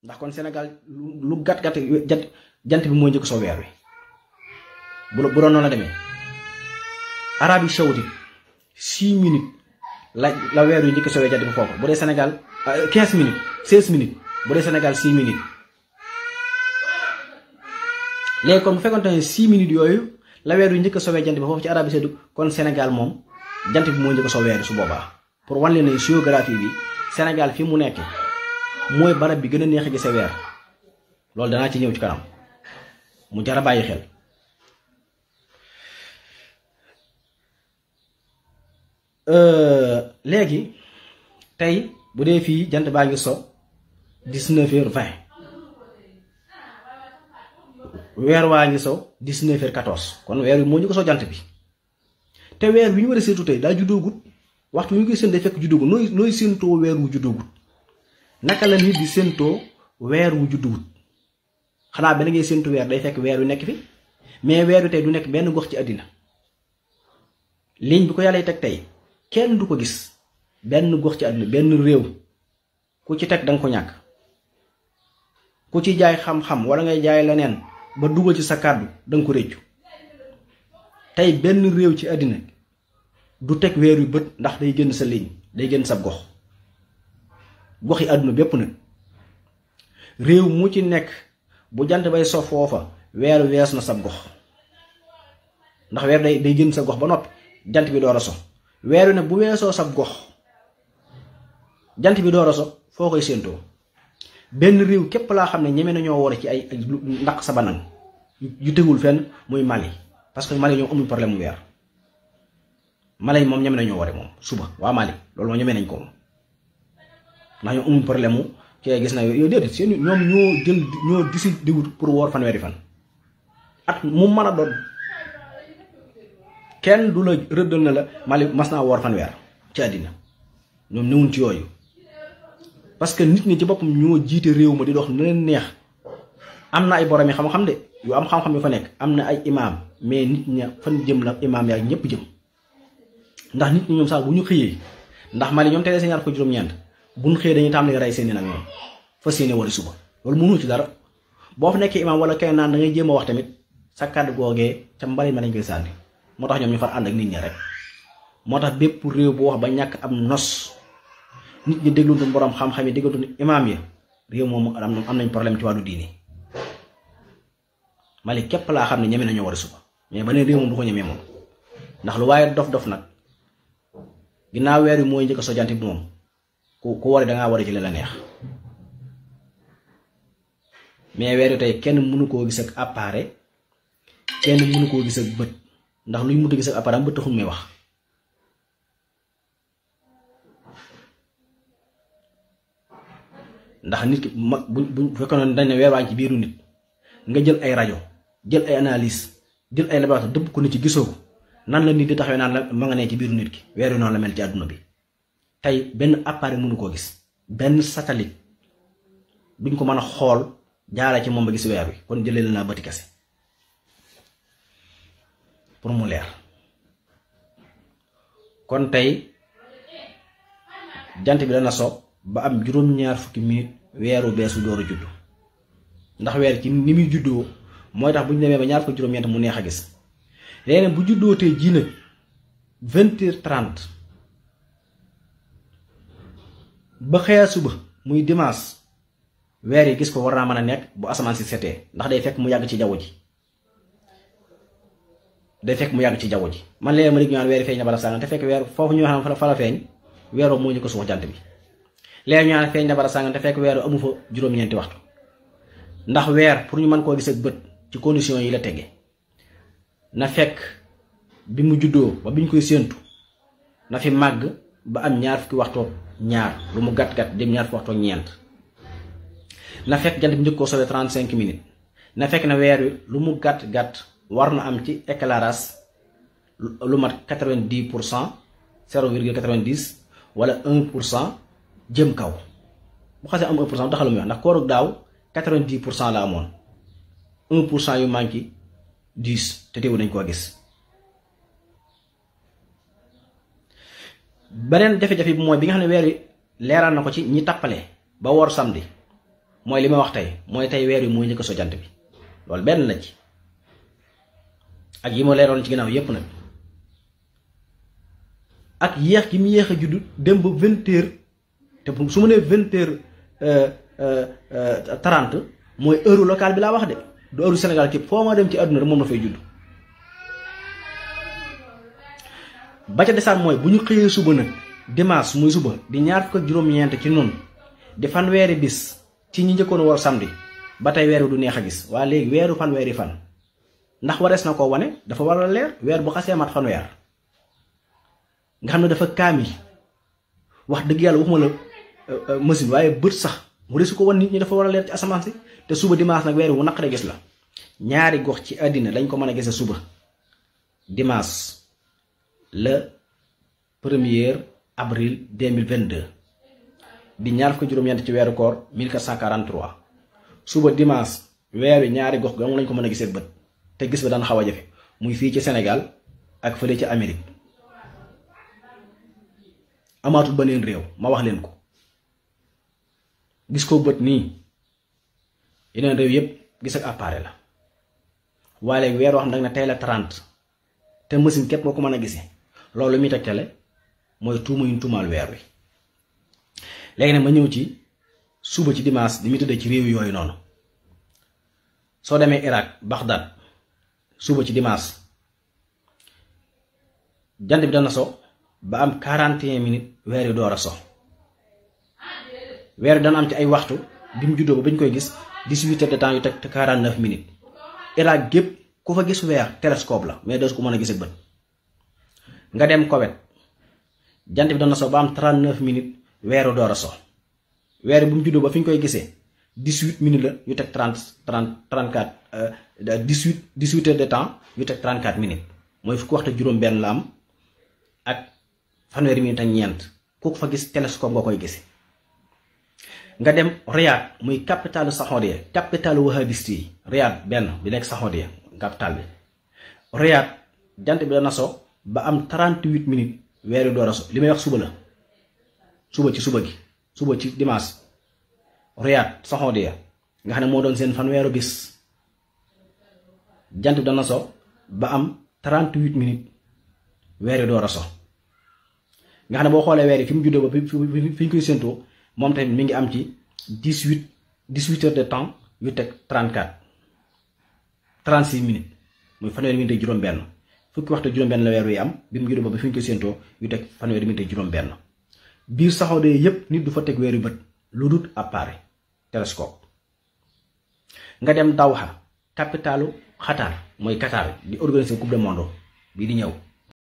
ndax kon Sénégal lu gàtt jant bi moo njëkk soo weer wi bu doon noonu la demee. Arabie Saoudite 6 minutes la weer wi njëkk soowee jant bi foofu bu dee Sénégal 15 minutes 16 minutes bu dee Sénégal 6 minutes. léegi kon bu fekkonte ne 6 minutes yooyu la weer wi njëkk a soowee jant bi foofu ci Arabie Saoudite kon Sénégal moom jant bi moo njëkk a soo weer su boobaa pour wan leen ne géographie bi Sénégal fi mu nekk mooy barab bi gën a neex a gisee weer loolu danaa ci ñëw ci kanam mu jar a bàyyi xel. léegi tey bu dee fii jant baa ngi so 19h20 weer waa ngi so 19h14 kon weer wi moo ñu ko so jant bi te weer wi ñu war a séentu tey daa juddoogut waxtu wi ñu koy séen day fekk juddoogut nooy séentoo weer wu juddoogut naka la nit di séentoo weer wu juddoogut xanaa benn ngay séentu weer day fekk weer wi nekk fi mais weer wi tey du nekk benn gox ci àddina ligne bi ko yàlla teg tey kenn du ko gis benn gox ci àdduna benn réew ku ci teg danga ko ñàkk ku ci jaay xam-xam wala ngay jaay leneen ba dugal ci sa kàddu danga ko réccu tey benn réew ci àddina du teg weer wi bët ndax day génn sa ligne day génn sa gox yi àdduna bépp nag réew mu ci nekk bu jant bay so foofa weer wees na sa gox ndax weer day génn sa gox ba noppi jant bi door a so weer wi nag bu weesoo sab gox jant bi door a so foo koy séentoo benn réew képp laa xam ne ñeme nañoo wore ci ay ndax sa banang yu tegul fenn muy Mali parce que Mali ñoom amuñ problème mu weer Mali moom ñeme nañoo wore moom suba waa Mali loolu moom ñeme nañ ko moom ndax ñoom amuñ problème mu kii gis na yow déedéet seen ñoom ñoo décidé wut pour woor fanweeri fan at mu mën a doon kenn du la rëddal na la Mali mas naa woor fanweer ci àddina ñoom newuñ ci yooyu parce que nit ñi ci boppam ñoo jiite réew ma di dox na leen neex am na ay borom yi xam-xam de yu am xam-xam yu fa nekk am na ay imaam mais nit ña fan jëm la imaam yaa ñëpp jëm ndax nit ñi ñoom sax bu ñu xëyee ndax Mali ñoom tey seen ñaar ko juróom-ñeent bu ñu xëyee dañuy tàmbali rey seen i nag ñoom fa seen i wari suba loolu mënul ci dara boo fa nekkee imaam wala kenn naan da ngay jéem a wax tamit sa kàddu googee ca mbali ma lañ koy sànni moo tax ñoom ñu far ànd ak nit ñi rek moo tax bépp réew bu wax ba ñàkk am nos nit ñi déglu borom xam-xam yi déglu imaam ya réew moom am nañ problème ci wàllu diini Mali képp laa xam ne ñeme nañoo war a suba mais ba ne réew moom du ko ñemee moom ndax lu waaye dof-dof nag ginnaaw weer wi mooy njëkk a so jant bi moom ku wari dangaa war a ci la neex mais weer wi tey kenn mënu koo gis ak appareil kenn mënu koo gis ak bët ndax luy mënut a gis ak appareil bët taxul may wax ndax nit ki bu fekkoon dañ ne weer waa ci biiru nit nga jël ay rajo jël ay analyse jël ay laboratoire dëpp ko ni ci gisoo ko nan la nit di taxawee naan la ma nga ne ci biiru nit ki weer wi noonu la mel ci àdduna bi tey benn appareil mënu koo gis benn satellite duñ ko mën a xool jaaree ci moom ba gis weer wi kon jëlee la naa bëti kese pour mu leer kon tey jant bi dana so ba am juróom-ñaar fukki minute weeru beesu door a juddu ndax weer ci ni muy juddoo mooy tax bu ñu demee ba ñaar fukki juróom-ñeent mu neex a gis léegi bu juddoo tey jii nag 20h30 ba xëya suba muy dimanche weer yi gis ko war naa mën a nekk bu asamaan si setee ndax day fekk mu yàgg ci jaww ji man léegi ma dégg ñu naan weer yi feeñ na bara sàngan te fekk weer foofu ñu wax fa la feeñ weeroo moo ñu ko suux jant bi léegi ñu naan feeñ na bara sàngan te fekk weeroo amu fa juróom-ñeenti waxtu ndax weer pour ñu mën koo gis ak bët ci condition yi la tege na fekk bi mu juddoo ba bi ñu koy séentu na fi màgg ba am ñaar fukki waxtu ñaar lu mu gàtt-gàtt dem ñaar fukki waxtu ñeent na fekk jant bi njëkk koo sowee 35 minutes na fekk na weer wi lu mu gàtt-gàtt war na am ci éclairage lu mat 90% 0,90 wala 1% jëm kaw bu xasee am 1% taxalu muy wax ndax koorug daaw 90% la amoon 1% yu manqué 10 te teewu nañ koo gis. beneen jafe-jafe bi mooy bi nga xam ne weer wi leeral na ko ci ñi tappale ba woor samedi mooy li ma wax tey mooy tey weer wi moo njëkk so jant bi loolu benn la ci ak yi ma leeroon ci ginnaaw yépp nag ak yéex gi mu yéex a juddu dem ba 20h te su ma nee 20h30 mooy heure locale bi laa wax de du heure Sénégal képp foo ma dem ci àdduna rek moom la fay judd. ba ca desaan mooy bu ñu xëyee suba nag dimanche muy suba di ñaar fukk ak juróom-ñeent ci noonu di fanweeri bis ci ñi njëkkoon war samedi ba tey weer wi du neex a gis waa léegi weeru fanweeri fan ndax warees na ko wane dafa war a leer weer bu xasee mat fanweer nga xam ne dafa kaamil wax dëgg yàlla waxuma la machine waaye bët sax mu desu ko wan nit ñi dafa war a leer ci asamaan si te suba dimanche nag weer wu naqaree gis la ñaari gox ci àddina dañ ko mën a gise suba dimanche le 1er avril 2022 di ñaar fukki juróom-ñeent ci weeru koor 1443 suba dimanche weer wi ñaari gox ga lañ ko mën a gisee bët te gis ba daan xaw a jafe muy fii ci Sénégal ak fële ci Amérique amaatul beneen réew ma wax leen ko gis ko bët nii yeneen réew yépp gis ak appareil la waaye léegi weer wax nag ne tey la 30 te machine képp moo ko mën a gisee loolu mi tegtale mooy tuuma yuñ tuumaal weer wi léegi nag ma ñëw ci suba ci dimanche di muy tëddee ci réew yooyu noonu soo demee Irak Bagdad suba ci dimanche jant bi dana so ba am 41 minutes weer wi door a so weer wi dana am ci ay waxtu bi mu juddoo ba bañ koy gis 18 heures de temps yu teg 49 minutes Irak gépp ku fa gis weer télescope la mais doo ko mën a gis ak bët nga dem Koweït jant bi dana so ba am 39 minutes weeru door a so weer bu mu juddoo ba fi ñu koy gisee 18 minutes la yu teg 34 18 heures de temps yu teg 34 minutes mooy fukki waxtu juróom-benn la am ak fanweeri minutes ak ñeent ku ko fa gis télescope nga koy gisee. nga dem Riyad muy capitalu Saoudia capitalu wahabiste yi Riyad benn bi nekk Saoudia capital bi Riyad jant bi dana so ba am 38 minutes weeru door a so li may wax suba la suba ci dimanche Riyad Saoudia nga xam ne moo doon seen fanweeru bis jant bi dana so ba am 38 minutes weeru door a so nga xam ne boo xoolee weer yi fi mu juddoo ba fi ñu koy séentoo moom tamit mi ngi am ci 18 heures de temps yu teg 36 minutes muy fanweeri minutes ak juróom-benn fukki waxtu juróom-benn la weer wi am bi mu juddoo ba fi ñu koy séentoo yu teg fanweeri minutes ak juróom-benn biir Saxoode yépp nit du fa teg weer yu bët lu dut appareil télescope. nga dem Doha capitalu Qatar mooy Qatar di organiser coupe du monde bii di ñëw